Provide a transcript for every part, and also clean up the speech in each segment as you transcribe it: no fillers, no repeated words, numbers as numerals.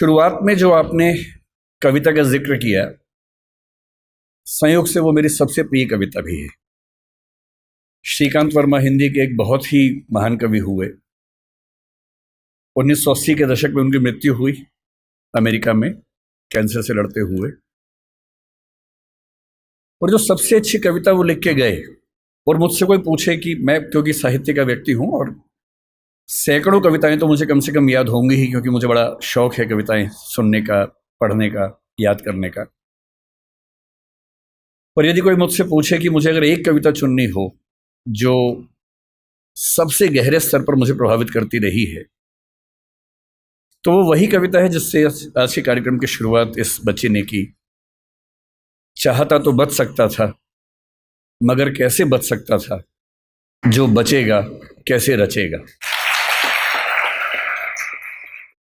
शुरुआत में जो आपने कविता का जिक्र किया, संयोग से वो मेरी सबसे प्रिय कविता भी है। श्रीकांत वर्मा हिंदी के एक बहुत ही महान कवि हुए। 1980 के दशक में उनकी मृत्यु हुई अमेरिका में कैंसर से लड़ते हुए। और जो सबसे अच्छी कविता वो लिख के गए, और मुझसे कोई पूछे कि मैं क्योंकि साहित्य का व्यक्ति हूँ और सैकड़ों कविताएं तो मुझे कम से कम याद होंगी ही, क्योंकि मुझे बड़ा शौक है कविताएं सुनने का, पढ़ने का, याद करने का। पर यदि कोई मुझसे पूछे कि मुझे अगर एक कविता चुननी हो जो सबसे गहरे स्तर पर मुझे प्रभावित करती रही है, तो वो वही कविता है जिससे आज के कार्यक्रम की शुरुआत इस बच्चे ने की। चाहता तो बच सकता था, मगर कैसे बच सकता था, जो बचेगा कैसे रचेगा।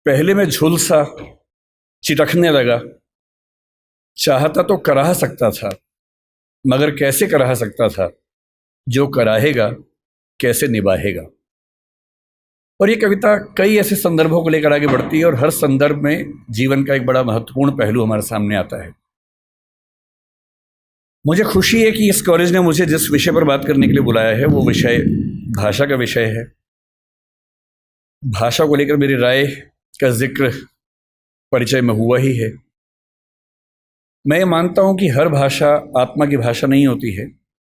पहले में झुलसा चिटकने लगा, चाहता तो कराह सकता था, मगर कैसे कराह सकता था, जो कराहेगा कैसे निभाएगा। और ये कविता कई ऐसे संदर्भों को लेकर आगे बढ़ती है और हर संदर्भ में जीवन का एक बड़ा महत्वपूर्ण पहलू हमारे सामने आता है। मुझे खुशी है कि इस कॉलेज ने मुझे जिस विषय पर बात करने के लिए बुलाया है वो विषय भाषा का विषय है। भाषा को लेकर मेरी राय का जिक्र परिचय में हुआ ही है। मैं मानता हूं कि हर भाषा आत्मा की भाषा नहीं होती है,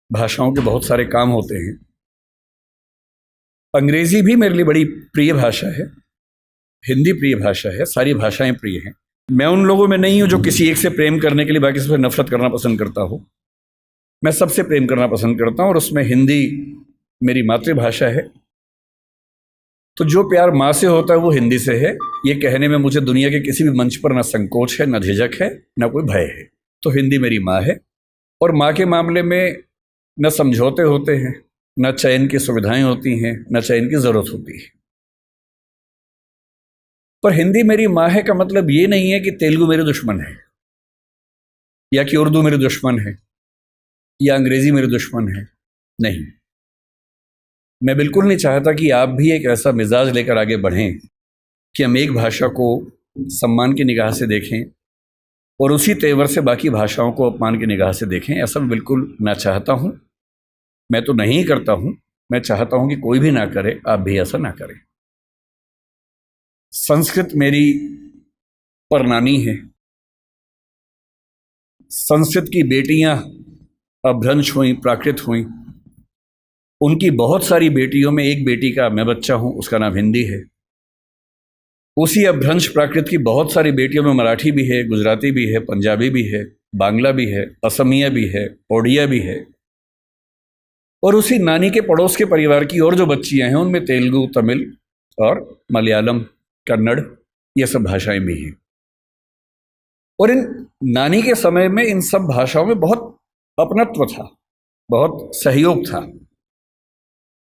भाषाओं के बहुत सारे काम होते हैं। अंग्रेजी भी मेरे लिए बड़ी प्रिय भाषा है, हिंदी प्रिय भाषा है, सारी भाषाएं प्रिय हैं। मैं उन लोगों में नहीं हूं जो किसी एक से प्रेम करने के लिए बाकी से नफरत करना पसंद करता हो। मैं सबसे प्रेम करना पसंद करता हूं और उसमें हिंदी मेरी मातृभाषा है। तो जो प्यार माँ से होता है वो हिंदी से है। ये कहने में मुझे दुनिया के किसी भी मंच पर ना संकोच है, ना झिझक है, ना कोई भय है। तो हिंदी मेरी माँ है और माँ के मामले में न समझौते होते हैं, न चयन की सुविधाएं होती हैं, न चयन की ज़रूरत होती है। पर हिंदी मेरी माँ है का मतलब ये नहीं है कि तेलुगु मेरे दुश्मन है, या कि उर्दू मेरे दुश्मन है, या अंग्रेजी मेरे दुश्मन है। नहीं, मैं बिल्कुल नहीं चाहता कि आप भी एक ऐसा मिजाज लेकर आगे बढ़ें कि हम एक भाषा को सम्मान की निगाह से देखें और उसी तेवर से बाकी भाषाओं को अपमान की निगाह से देखें। ऐसा मैं बिल्कुल ना चाहता हूं। मैं तो नहीं करता हूं, मैं चाहता हूं कि कोई भी ना करे, आप भी ऐसा ना करें। संस्कृत मेरी परनानी है। संस्कृत की बेटियां अपभ्रंश हुई, प्राकृत हुई। उनकी बहुत सारी बेटियों में एक बेटी का मैं बच्चा हूं, उसका नाम हिंदी है। उसी अपभ्रंश प्राकृत की बहुत सारी बेटियों में मराठी भी है, गुजराती भी है, पंजाबी भी है, बांग्ला भी है, असमिया भी है, ओडिया भी है। और उसी नानी के पड़ोस के परिवार की और जो बच्चियां हैं उनमें तेलुगु, तमिल और मलयालम, कन्नड़, ये सब भाषाएं भी हैं। और इन नानी के समय में इन सब भाषाओं में बहुत अपनत्व था, बहुत सहयोग था।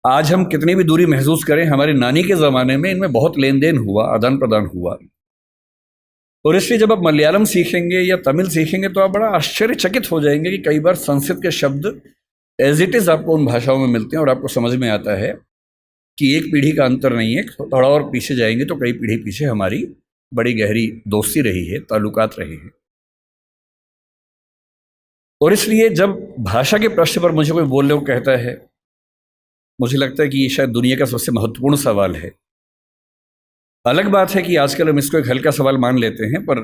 आज हम कितनी भी दूरी महसूस करें, हमारी नानी के ज़माने में इनमें बहुत लेन देन हुआ, आदान प्रदान हुआ। और इसलिए जब आप मलयालम सीखेंगे या तमिल सीखेंगे तो आप बड़ा आश्चर्यचकित हो जाएंगे कि कई बार संस्कृत के शब्द एज इट इज़ आपको उन भाषाओं में मिलते हैं और आपको समझ में आता है कि एक पीढ़ी का अंतर नहीं है। थोड़ा और पीछे जाएंगे तो कई पीढ़ी पीछे हमारी बड़ी गहरी दोस्ती रही है, ताल्लुकात रहे हैं। और इसलिए जब भाषा के प्रश्न पर मुझे कोई बोलने को कहता है, मुझे लगता है कि ये शायद दुनिया का सबसे महत्वपूर्ण सवाल है। अलग बात है कि आजकल हम इसको एक हल्का सवाल मान लेते हैं, पर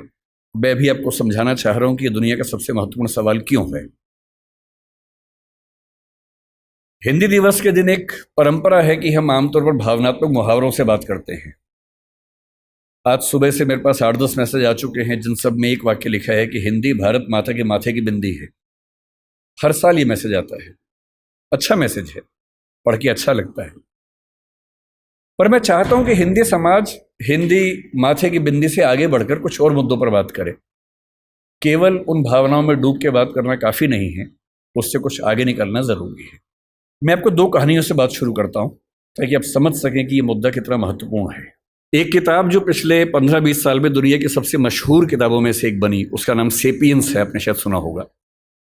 मैं भी आपको समझाना चाह रहा हूं कि ये दुनिया का सबसे महत्वपूर्ण सवाल क्यों है। हिंदी दिवस के दिन एक परंपरा है कि हम आमतौर पर भावनात्मक मुहावरों से बात करते हैं। आज सुबह से मेरे पास 8-10 मैसेज आ चुके हैं जिन सब में एक वाक्य लिखा है कि हिंदी भारत माता के माथे की बिंदी है। हर साल ये मैसेज आता है, अच्छा मैसेज है, पढ़ के अच्छा लगता है। पर मैं चाहता हूं कि हिंदी समाज हिंदी माथे की बिंदी से आगे बढ़कर कुछ और मुद्दों पर बात करे। केवल उन भावनाओं में डूब के बात करना काफ़ी नहीं है, उससे कुछ आगे निकलना ज़रूरी है। मैं आपको 2 कहानियों से बात शुरू करता हूं ताकि आप समझ सकें कि ये मुद्दा कितना महत्वपूर्ण है। एक किताब जो पिछले 15-20 साल में दुनिया की सबसे मशहूर किताबों में से एक बनी, उसका नाम सेपियंस है, आपने शायद सुना होगा।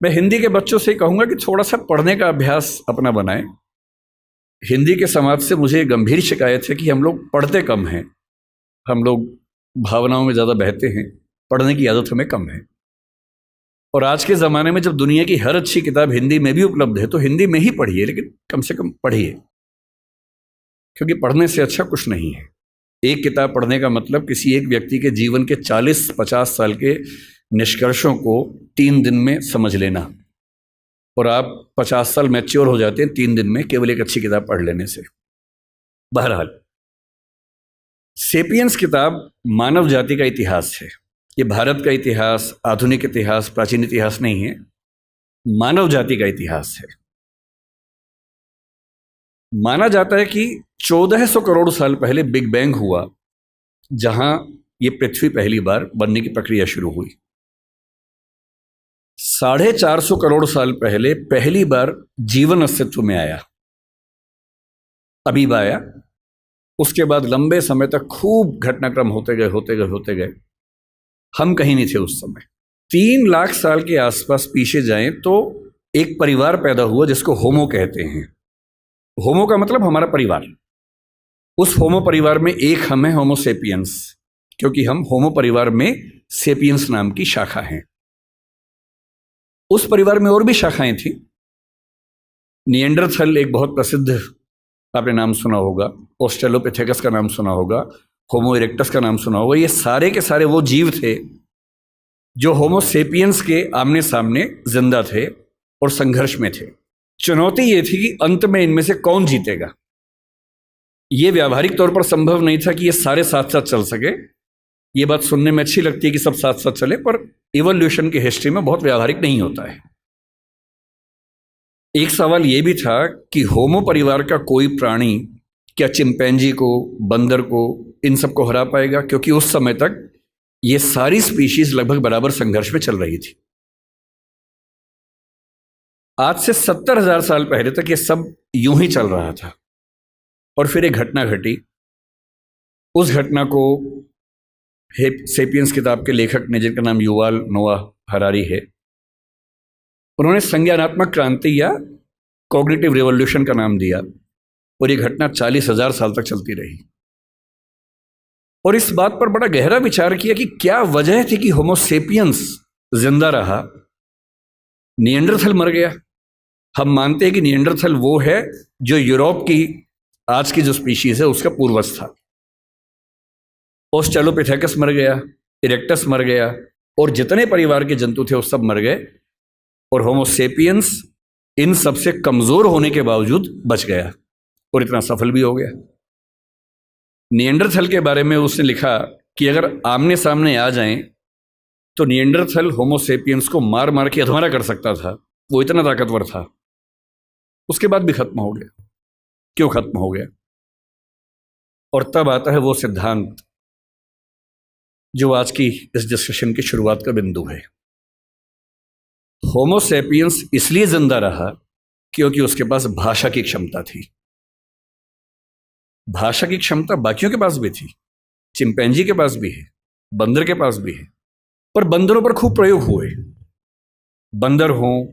मैं हिंदी के बच्चों से कहूँगा कि थोड़ा सा पढ़ने का अभ्यास अपना बनाएं। हिंदी के समाज से मुझे गंभीर शिकायत है कि हम लोग पढ़ते कम हैं। हम लोग भावनाओं में ज़्यादा बहते हैं, पढ़ने की आदत हमें कम है। और आज के ज़माने में जब दुनिया की हर अच्छी किताब हिंदी में भी उपलब्ध है तो हिंदी में ही पढ़िए, लेकिन कम से कम पढ़िए, क्योंकि पढ़ने से अच्छा कुछ नहीं है। एक किताब पढ़ने का मतलब किसी एक व्यक्ति के जीवन के 40-50 साल के निष्कर्षों को 3 दिन में समझ लेना, और आप 50 साल मैच्योर हो जाते हैं 3 दिन में केवल एक अच्छी किताब पढ़ लेने से। बहरहाल, सेपियंस किताब मानव जाति का इतिहास है। ये भारत का इतिहास, आधुनिक इतिहास, प्राचीन इतिहास नहीं है, मानव जाति का इतिहास है। माना जाता है कि 1400 करोड़ साल पहले बिग बैंग हुआ, जहां ये पृथ्वी पहली बार बनने की प्रक्रिया शुरू हुई। 450 करोड़ साल पहले पहली बार जीवन अस्तित्व में आया, अमीबा आया। उसके बाद लंबे समय तक खूब घटनाक्रम होते गए। हम कहीं नहीं थे उस समय। 3 लाख साल के आसपास पीछे जाएं तो एक परिवार पैदा हुआ जिसको होमो कहते हैं। होमो का मतलब हमारा परिवार। उस होमो परिवार में एक हम हैं, होमो सेपियंस, क्योंकि हम होमो परिवार में सेपियंस नाम की शाखा हैं। उस परिवार में और भी शाखाएं थी। निएंडरथल एक बहुत प्रसिद्ध, आपने नाम सुना होगा, ऑस्ट्रेलोपिथेकस का नाम सुना होगा, होमो इरेक्टस का नाम सुना होगा। ये सारे के सारे वो जीव थे जो होमो सेपियंस के आमने सामने जिंदा थे और संघर्ष में थे। चुनौती ये थी कि अंत में इनमें से कौन जीतेगा। ये व्यावहारिक तौर पर संभव नहीं था कि ये सारे साथ साथ चल सके। ये बात सुनने में अच्छी लगती है कि सब साथ साथ चले, पर इवोल्यूशन की हिस्ट्री में बहुत व्यावहारिक नहीं होता है। एक सवाल यह भी था कि होमो परिवार का कोई प्राणी क्या चिंपैंजी को, बंदर को, इन सबको हरा पाएगा, क्योंकि उस समय तक ये सारी स्पीशीज लगभग बराबर संघर्ष में चल रही थी। आज से 70,000 साल पहले तक ये सब यूं ही चल रहा था, और फिर एक घटना घटी। उस घटना को सेपियंस किताब के लेखक ने, जिनका नाम युवाल नोआ हरारी है, उन्होंने संज्ञानात्मक क्रांति या कॉग्निटिव रिवॉल्यूशन का नाम दिया, और ये घटना 40,000 साल तक चलती रही। और इस बात पर बड़ा गहरा विचार किया कि क्या वजह थी कि होमो सेपियंस जिंदा रहा, निएंडरथल मर गया। हम मानते हैं कि निएंडरथल वो है जो यूरोप की आज की जो स्पीशीज है उसका पूर्वज था। ऑस्ट्रेलोपिथेकस मर गया, इरेक्टस मर गया, और जितने परिवार के जंतु थे वो सब मर गए, और होमो सेपियंस इन सबसे कमजोर होने के बावजूद बच गया और इतना सफल भी हो गया। निएंडरथल के बारे में उसने लिखा कि अगर आमने सामने आ जाएं तो निएंडरथल होमो सेपियंस को मार मार के अधमरा कर सकता था, वो इतना ताकतवर था। उसके बाद भी खत्म हो गया। क्यों खत्म हो गया? और तब आता है वो सिद्धांत जो आज की इस डिस्कशन की शुरुआत का बिंदु है। होमो सेपियंस इसलिए जिंदा रहा क्योंकि उसके पास भाषा की क्षमता थी। भाषा की क्षमता बाकियों के पास भी थी, चिंपैंजी के पास भी है, बंदर के पास भी है, पर बंदरों पर खूब प्रयोग हुए। बंदर हों,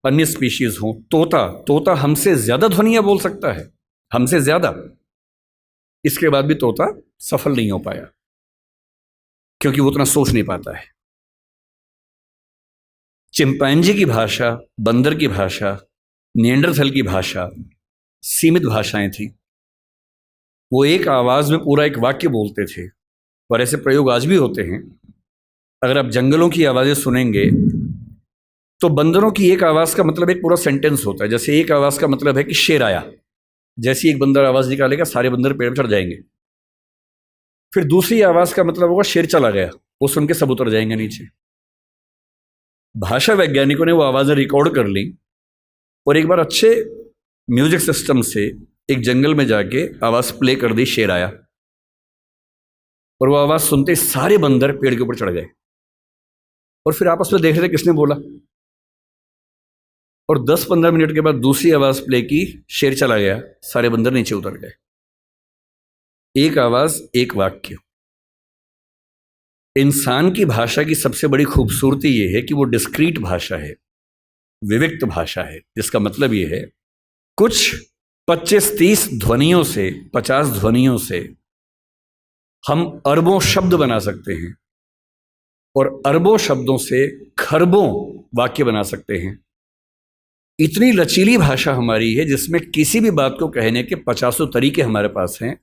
अन्य स्पीशीज हों, तोता हमसे ज्यादा ध्वनियां बोल सकता है, हमसे ज्यादा। इसके बाद भी तोता सफल नहीं हो पाया क्योंकि वो उतना सोच नहीं पाता है। चिंपैंजी की भाषा, बंदर की भाषा, निएंडरथल की भाषा सीमित भाषाएं थी। वो एक आवाज में पूरा एक वाक्य बोलते थे, और ऐसे प्रयोग आज भी होते हैं। अगर आप जंगलों की आवाजें सुनेंगे तो बंदरों की एक आवाज का मतलब एक पूरा सेंटेंस होता है। जैसे एक आवाज का मतलब है कि शेर आया, जैसी एक बंदर आवाज निकालेगा सारे बंदर पेड़ पर चढ़ जाएंगे। फिर दूसरी आवाज का मतलब होगा शेर चला गया, वो सुन के सब उतर जाएंगे नीचे। भाषा वैज्ञानिकों ने वो आवाजें रिकॉर्ड कर ली, और एक बार अच्छे म्यूजिक सिस्टम से एक जंगल में जाके आवाज प्ले कर दी, शेर आया, और वो आवाज सुनते सारे बंदर पेड़ के ऊपर चढ़ गए, और फिर आपस में देख रहे थे किसने बोला। और 10-15 मिनट के बाद दूसरी आवाज प्ले की, शेर चला गया, सारे बंदर नीचे उतर गए। एक आवाज, एक वाक्य। इंसान की भाषा की सबसे बड़ी खूबसूरती यह है कि वो डिस्क्रीट भाषा है, विविक्त भाषा है, जिसका मतलब यह है कुछ 25-30 ध्वनियों से, 50 ध्वनियों से हम अरबों शब्द बना सकते हैं और अरबों शब्दों से खरबों वाक्य बना सकते हैं। इतनी लचीली भाषा हमारी है जिसमें किसी भी बात को कहने के 50 तरीके हमारे पास हैं,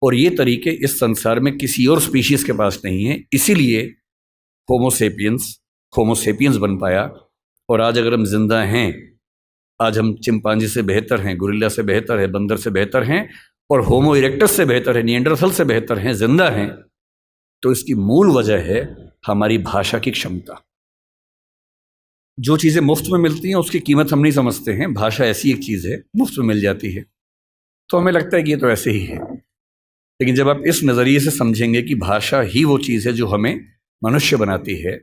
और ये तरीके इस संसार में किसी और स्पीशीज के पास नहीं है। इसीलिए होमोसेपियंस बन पाया। और आज अगर हम जिंदा हैं, आज हम चिंपांजी से बेहतर हैं, गुरिल्ला से बेहतर है, बंदर से बेहतर हैं, और होमो इरेक्टस से बेहतर है, निएंडरथल से बेहतर हैं, जिंदा हैं, तो इसकी मूल वजह है हमारी भाषा की क्षमता। जो चीज़ें मुफ्त में मिलती हैं उसकी कीमत हम नहीं समझते हैं। भाषा ऐसी एक चीज़ है, मुफ्त में मिल जाती है तो हमें लगता है कि ये तो ऐसे ही है। लेकिन जब आप इस नज़रिए से समझेंगे कि भाषा ही वो चीज़ है जो हमें मनुष्य बनाती है,